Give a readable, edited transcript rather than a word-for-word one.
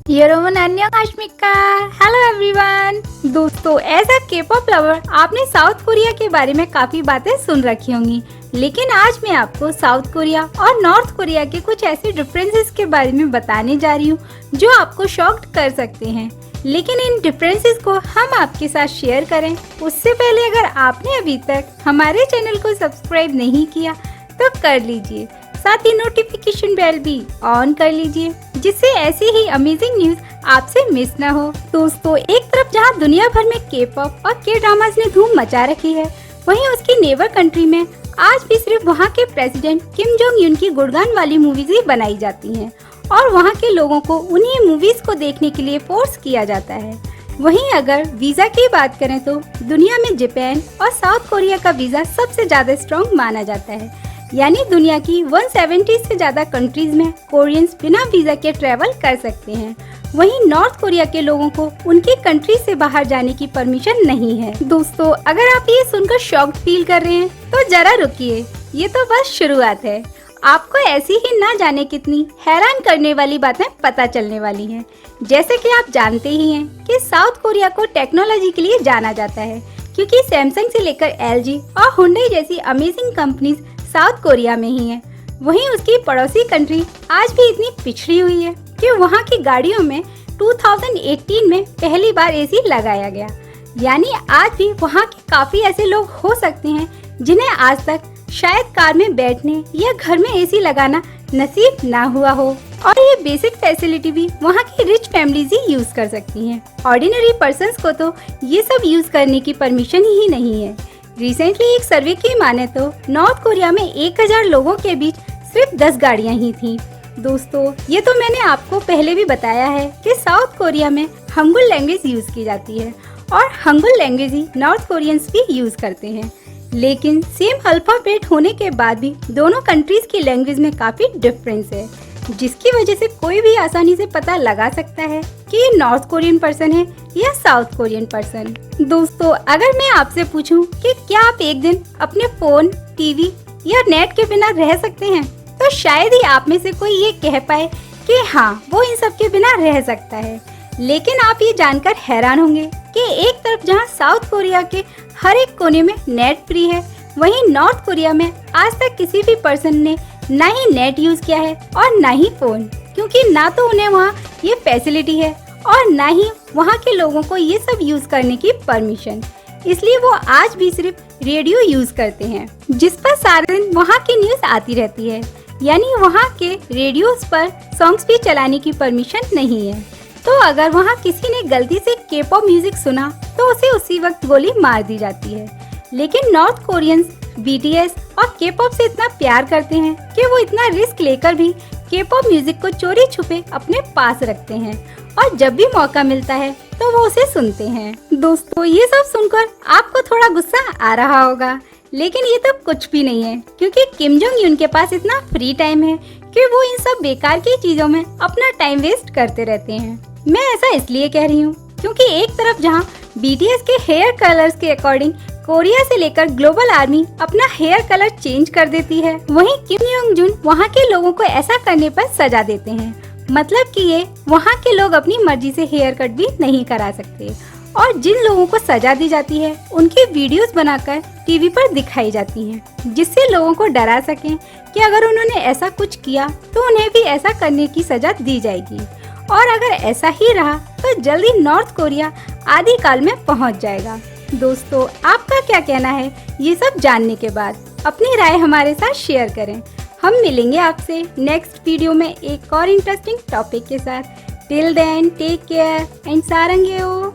यरोमन अन्यकाश्मिका। Hello everyone. दोस्तों, as a K-pop lover आपने साउथ कोरिया के बारे में काफी बातें सुन रखी होंगी, लेकिन आज मैं आपको साउथ कोरिया और नॉर्थ कोरिया के कुछ ऐसे डिफरेंसेस के बारे में बताने जा रही हूँ जो आपको शॉक्ड कर सकते हैं। लेकिन इन डिफरेंसेस को हम आपके साथ शेयर करें उससे पहले अगर आपने अभी तक हमारे चैनल को सब्सक्राइब नहीं किया तो कर लीजिए, साथ ही नोटिफिकेशन बेल भी ऑन कर लीजिए जिससे ऐसी ही अमेजिंग न्यूज आपसे मिस ना हो। दोस्तों, एक तरफ जहां दुनिया भर में के-पॉप और के ड्रामास ने धूम मचा रखी है, वहीं उसकी नेबर कंट्री में आज भी सिर्फ वहां के प्रेसिडेंट किम जोंग यून की गुणगान वाली मूवीज ही बनाई जाती हैं और वहां के लोगों को उन्हीं मूवीज को देखने के लिए फोर्स किया जाता है। वहीं अगर वीजा की बात करें तो दुनिया में जापान और साउथ कोरिया का वीजा सबसे ज्यादा स्ट्रॉन्ग माना जाता है, यानी दुनिया की 170 से ज्यादा कंट्रीज में कोरियंस बिना वीजा के ट्रेवल कर सकते हैं। वहीं नॉर्थ कोरिया के लोगों को उनकी कंट्री से बाहर जाने की परमिशन नहीं है। दोस्तों, अगर आप ये सुनकर शॉक्ड फील कर रहे हैं तो जरा रुकिए, ये तो बस शुरुआत है। आपको ऐसी ही ना जाने कितनी हैरान करने वाली बातें पता चलने वाली हैं। जैसे कि आप जानते ही हैं कि साउथ कोरिया को टेक्नोलॉजी के लिए जाना जाता है, क्योंकि सैमसंग से लेकर LG और हुंडई जैसी अमेजिंग कंपनीज साउथ कोरिया में ही है। वहीं उसकी पड़ोसी कंट्री आज भी इतनी पिछड़ी हुई है कि वहाँ की गाड़ियों में 2018 में पहली बार AC लगाया गया। यानी आज भी वहाँ के काफी ऐसे लोग हो सकते हैं जिन्हें आज तक शायद कार में बैठने या घर में AC लगाना नसीब ना हुआ हो, और ये बेसिक फैसिलिटी भी वहाँ की रिच फैमिलीज ही यूज कर सकती हैं। ऑर्डिनरी पर्सन्स को तो ये सब यूज करने की परमिशन ही नहीं है। रिसेंटली एक सर्वे की माने तो नॉर्थ कोरिया में 1000 लोगों के बीच सिर्फ 10 गाड़ियां ही थीं। दोस्तों, ये तो मैंने आपको पहले भी बताया है कि साउथ कोरिया में हंगुल लैंग्वेज यूज की जाती है और हंगुल लैंग्वेज ही नॉर्थ कोरियंस भी यूज करते हैं। लेकिन सेम अल्फाबेट होने के बाद भी दोनों कंट्रीज की लैंग्वेज में काफी डिफरेंस है, जिसकी वजह से कोई भी आसानी से पता लगा सकता है कि ये नॉर्थ कोरियन पर्सन है या साउथ कोरियन पर्सन। दोस्तों, अगर मैं आपसे पूछूं कि क्या आप एक दिन अपने फोन, टीवी या नेट के बिना रह सकते हैं, तो शायद ही आप में से कोई ये कह पाए कि हाँ, वो इन सब के बिना रह सकता है। लेकिन आप ये जानकर हैरान होंगे कि एक तरफ जहाँ साउथ कोरिया के हर एक कोने में नेट फ्री है, वहीं नॉर्थ कोरिया में आज तक किसी भी पर्सन ने ना ही नेट यूज किया है और ना ही फोन, क्योंकि ना तो उन्हें वहाँ ये फैसिलिटी है और ना ही वहाँ के लोगों को ये सब यूज करने की परमिशन। इसलिए वो आज भी सिर्फ रेडियो यूज करते हैं, जिस पर सारे दिन वहाँ की न्यूज आती रहती है। यानी वहाँ के रेडियोस पर सॉन्ग्स भी चलाने की परमिशन नहीं है। तो अगर वहाँ किसी ने गलती से के-पॉप म्यूजिक सुना तो उसे उसी वक्त गोली मार दी जाती है। लेकिन नॉर्थ कोरियंस BTS और के-पॉप से इतना प्यार करते हैं कि वो इतना रिस्क लेकर भी के-पॉप म्यूजिक को चोरी छुपे अपने पास रखते हैं और जब भी मौका मिलता है तो वो उसे सुनते हैं। दोस्तों, ये सब सुनकर आपको थोड़ा गुस्सा आ रहा होगा, लेकिन ये तो कुछ भी नहीं है, क्योंकि किम जोंग यून के पास इतना फ्री टाइम है कि वो इन सब बेकार की चीजों में अपना टाइम वेस्ट करते रहते हैं। मैं ऐसा इसलिए कह रही हूँ क्योंकि एक तरफ जहाँ BTS के हेयर कलर्स के अकॉर्डिंग कोरिया से लेकर ग्लोबल आर्मी अपना हेयर कलर चेंज कर देती है, वहीं किम योंग जुन वहाँ के लोगों को ऐसा करने पर सजा देते हैं। मतलब कि ये वहाँ के लोग अपनी मर्जी से हेयर कट भी नहीं करा सकते, और जिन लोगों को सजा दी जाती है उनकी वीडियोस बनाकर टीवी पर दिखाई जाती हैं, जिससे लोगों को डरा सकें कि अगर उन्होंने ऐसा कुछ किया तो उन्हें भी ऐसा करने की सजा दी जाएगी। और अगर ऐसा ही रहा तो जल्दी नॉर्थ कोरिया आदिकाल में पहुंच जाएगा। दोस्तों, आपका क्या कहना है ये सब जानने के बाद? अपनी राय हमारे साथ शेयर करें। हम मिलेंगे आपसे नेक्स्ट वीडियो में एक और इंटरेस्टिंग टॉपिक के साथ। Till then take care and सारंगेओ।